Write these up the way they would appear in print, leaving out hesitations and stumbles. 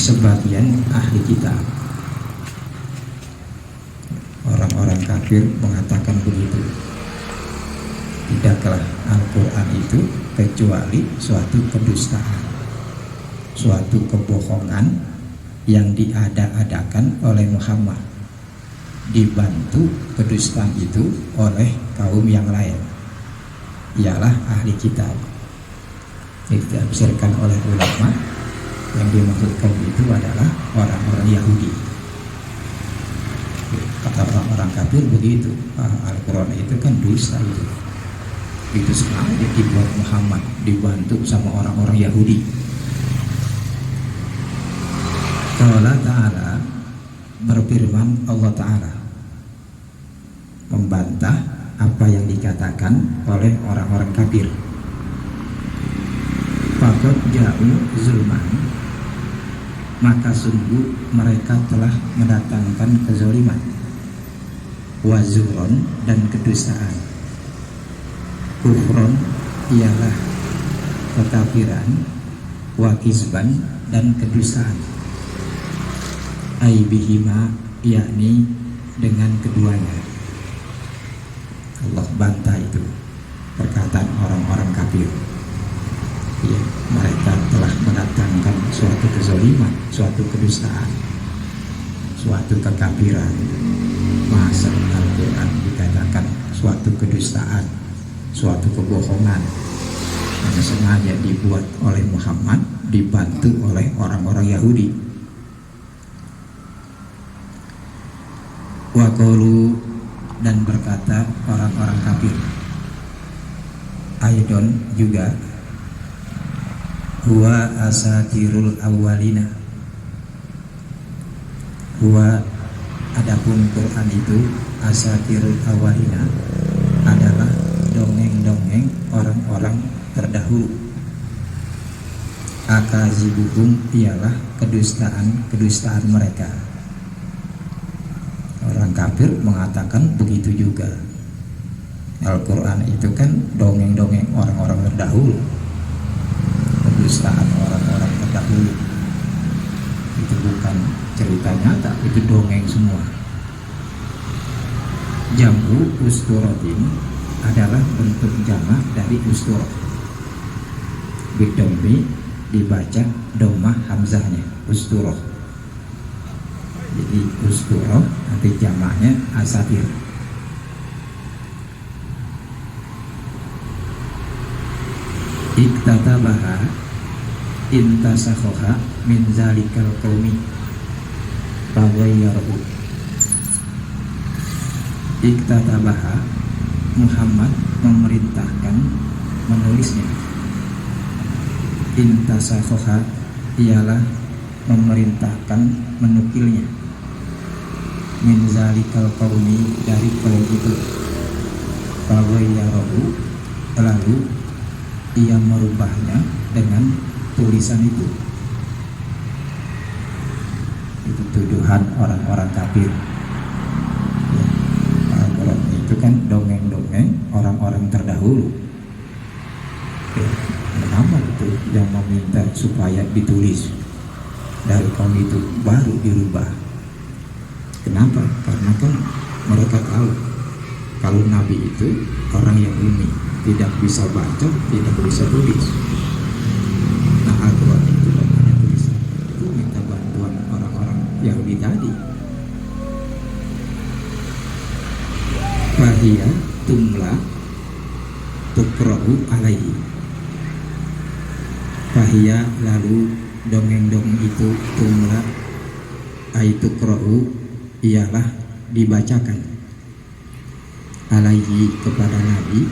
sebagian ahli kitab, orang-orang kafir mengatakan begitu. Tidaklah Al-Quran itu kecuali suatu kedustaan, suatu kebohongan yang diada-adakan oleh Muhammad, dibantu kedustaan itu oleh kaum yang lain, ialah ahli kitab. Ditafsirkan oleh ulama, yang dimaksudkan itu adalah orang-orang Yahudi. Kata orang-orang kafir begitu, Al-Quran itu kan dusta itu sengaja dibuat Muhammad, dibantu sama orang-orang Yahudi. Allah Ta'ala berfirman, Allah Ta'ala membantah apa yang dikatakan oleh orang-orang kafir. Faqad ja'u zulman, maka sungguh mereka telah mendatangkan kezaliman, wazuron dan kedustaan, kufron ialah kekafiran, wakizban dan kedustaan, aibihima yakni dengan keduanya. Allah bantah itu perkataan orang-orang kafir. Ya, mereka telah mendatangkan suatu kezaliman, suatu kedustaan, suatu kekafiran. Masa Al-Quran dikatakan suatu kedustaan, suatu kebohongan yang sengaja dibuat oleh Muhammad, dibantu oleh orang-orang Yahudi. Wa qalu, dan berkata orang-orang kafir, aidon juga, huwa asatirul awwalina, huwa adapun Quran itu, asatirul awwalina adalah dongeng-dongeng orang-orang terdahulu. Akazibuhum ialah kedustaan mereka. Orang kafir mengatakan begitu juga. Al-Quran itu kan dongeng-dongeng orang-orang terdahulu, kedustaan orang-orang terdahulu. Itu bukan cerita nyata, itu dongeng semua. Jam'u usturatin adalah bentuk jamak dari usturah. Bidommi dibaca domah hamzahnya, usturah. Jadi usturah nanti jamaknya asatir. Iktatabaha intasakhoha min zalikal qaumi faghayyarahu. Iktatabaha, Muhammad memerintahkan menulisnya. Intasakhoha ialah memerintahkan menukilnya. Min zalikal qaumi, dari kaum itu. Faghayyarahu, lalu ia merubahnya dengan tulisan itu. Itu tuduhan orang-orang kafir. Ya, Al-Quran itu kan dongeng-dongeng orang-orang terdahulu. Ya, kenapa itu yang meminta supaya ditulis dari kaum itu baru dirubah? Kenapa? Karena kan mereka tahu kalau Nabi itu orang yang umi, tidak bisa baca, tidak bisa tulis. Nah, Al-Quran itu namanya tulisan. Itu minta bantuan orang-orang Yahudi tadi. Fahiyya tumla tukra'u alaihi. Fahiyya, lalu dongeng-dongeng itu, tumla ay tukra'u ialah dibacakan, alaihi kepada Nabi,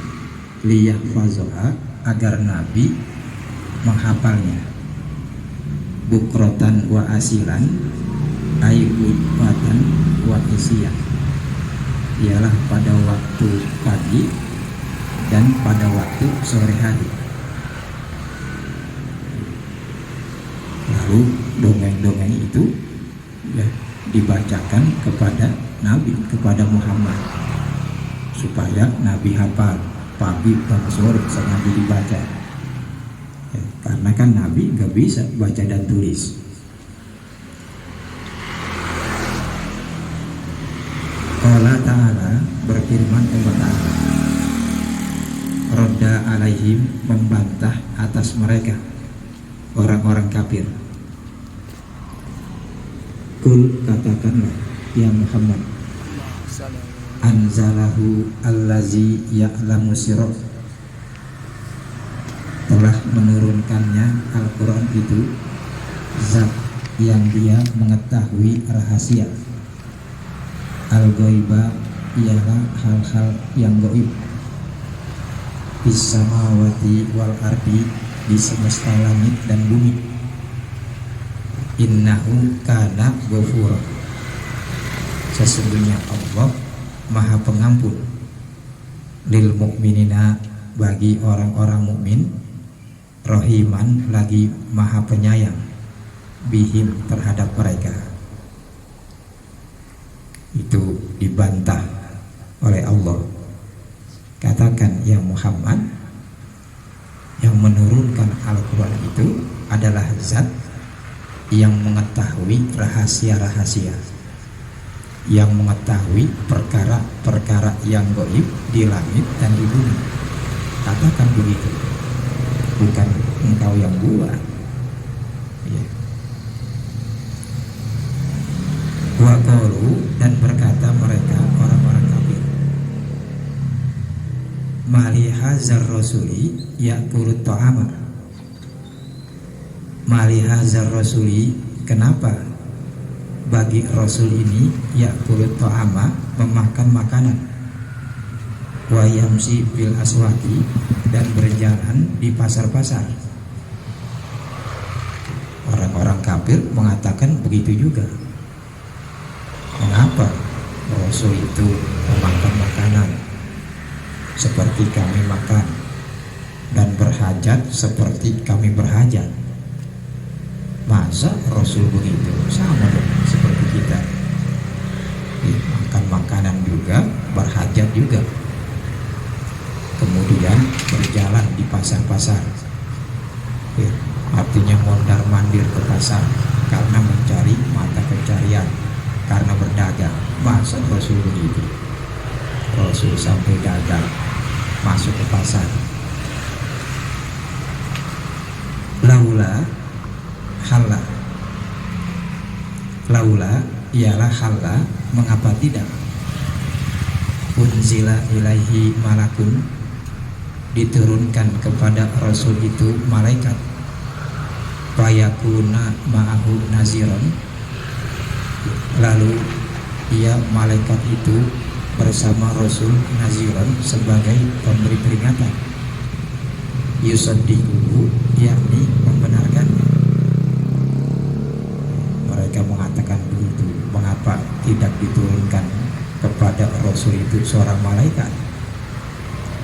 liyahfazoha agar Nabi menghafalnya, bukrotan wa asilan ay budwatan wa isyan, ialah pada waktu pagi dan pada waktu sore hari. Lalu dongeng-dongeng itu ya dibacakan kepada Nabi, kepada Muhammad, supaya Nabi hafal pagi dan sore, sengaja dibaca ya, karena kan Nabi nggak bisa baca dan tulis. Allah Ta'ala berfirman, Allah Ta'ala Rodda alaihim, membantah atas mereka orang-orang kafir. Kul, katakanlah ya Muhammad, anzalahu allazi ya'lamu sirah, telah menurunkannya Al-Quran itu zat yang dia mengetahui rahasia. Al-Ghaiba ialah hal-hal yang gaib, Bis-samawati wal ardi, di semesta langit dan bumi. Innahu kana ghafura, sesungguhnya Allah Maha Pengampun, lil mukminina, bagi orang-orang mukmin, Rahiman, lagi Maha Penyayang, bihim, terhadap mereka. Itu dibantah oleh Allah. Katakan ya Muhammad, yang menurunkan Al-Quran itu adalah zat yang mengetahui rahasia-rahasia, yang mengetahui perkara-perkara yang gaib di langit dan di bumi. Katakan begitu, bukan engkau yang buat ya. Wa qalu, dan berkata mereka orang-orang kafir, mali hazar rasuli ya'kulut ta'ama, mali hazar rasuli, kenapa bagi rasul ini ya'kulut ta'ama, memakan makanan, wa yamsi fil aswaqi, dan berjalan di pasar-pasar. Orang-orang kafir mengatakan begitu juga. Mengapa Rasul itu memakan makanan seperti kami makan, dan berhajat seperti kami berhajat? Masa Rasul begitu? Sama dong seperti kita, makan makanan juga, berhajat juga, kemudian berjalan di pasar-pasar. Artinya mondar-mandir ke pasar karena mencari mata pencarian, karena berdagang. Masa Rasul begitu? Rasul sampai dagang, masuk ke pasar. Laula, halla, laula ialah halla, mengapa tidak, unzila ilaihi malakun, diturunkan kepada Rasul itu malaikat, fayakuna ma'ahu naziron, lalu ia malaikat itu bersama Rasul naziron, sebagai pemberi peringatan, yusaddiquhu, yakni membenarkannya. Mereka mengatakan begitu, mengapa tidak diturunkan kepada Rasul itu seorang malaikat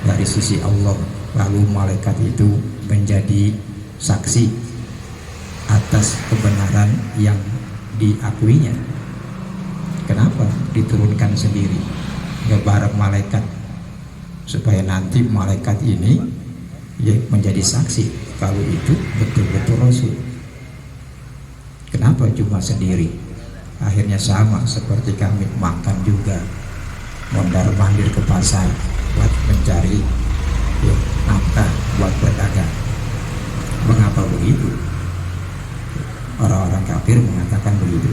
dari sisi Allah, lalu malaikat itu menjadi saksi atas kebenaran yang diakuinya? Kenapa diturunkan sendiri, nggak bareng malaikat, supaya nanti malaikat ini ya menjadi saksi kalau itu betul-betul Rasul? Kenapa cuma sendiri? Akhirnya sama seperti kami makan juga, mondar-mandir ke pasar buat mencari ya, nafkah buat berdagang. Mengapa begitu? Orang-orang kafir mengatakan begitu.